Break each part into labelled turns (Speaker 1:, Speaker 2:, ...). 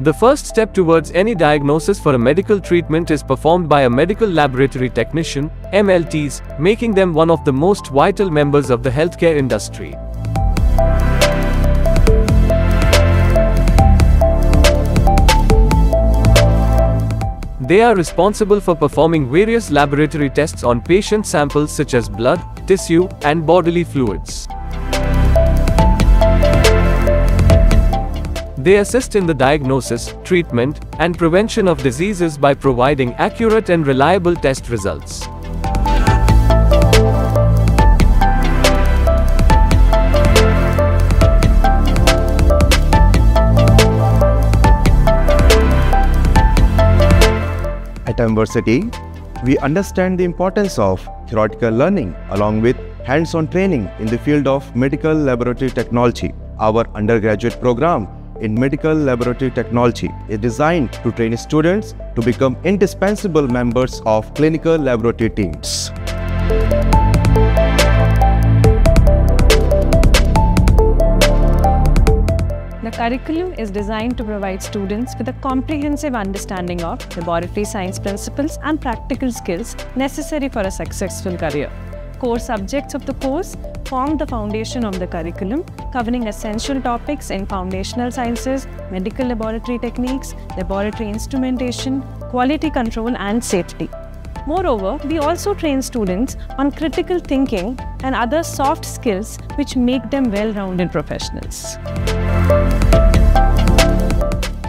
Speaker 1: The first step towards any diagnosis for a medical treatment is performed by a medical laboratory technician, MLTs, making them one of the most vital members of the healthcare industry. They are responsible for performing various laboratory tests on patient samples such as blood, tissue, and bodily fluids. They assist in the diagnosis, treatment, and prevention of diseases by providing accurate and reliable test results.
Speaker 2: At Emversity, we understand the importance of theoretical learning along with hands-on training in the field of medical laboratory technology. Our undergraduate program in medical laboratory technology is designed to train students to become indispensable members of clinical laboratory teams.
Speaker 3: The curriculum is designed to provide students with a comprehensive understanding of laboratory science principles and practical skills necessary for a successful career. Core subjects of the course form the foundation of the curriculum, covering essential topics in foundational sciences, medical laboratory techniques, laboratory instrumentation, quality control, and safety. Moreover, we also train students on critical thinking and other soft skills which make them well-rounded professionals.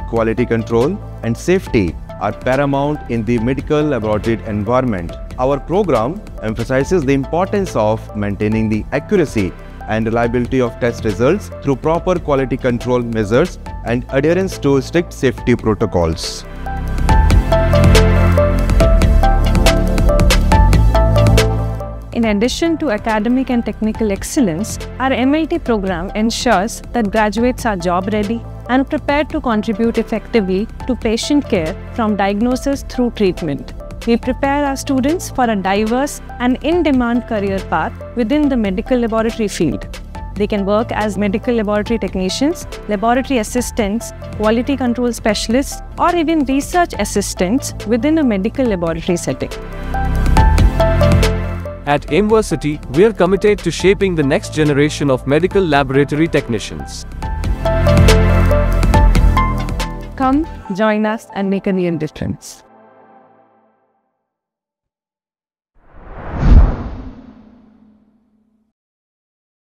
Speaker 2: Quality control and safety are paramount in the medical laboratory environment. Our program emphasizes the importance of maintaining the accuracy and reliability of test results through proper quality control measures and adherence to strict safety protocols.
Speaker 3: In addition to academic and technical excellence, our MLT program ensures that graduates are job-ready and prepared to contribute effectively to patient care from diagnosis through treatment. We prepare our students for a diverse and in-demand career path within the medical laboratory field. They can work as medical laboratory technicians, laboratory assistants, quality control specialists, or even research assistants within a medical laboratory setting.
Speaker 1: At Emversity, we are committed to shaping the next generation of medical laboratory technicians.
Speaker 3: Come, join us and make a real difference.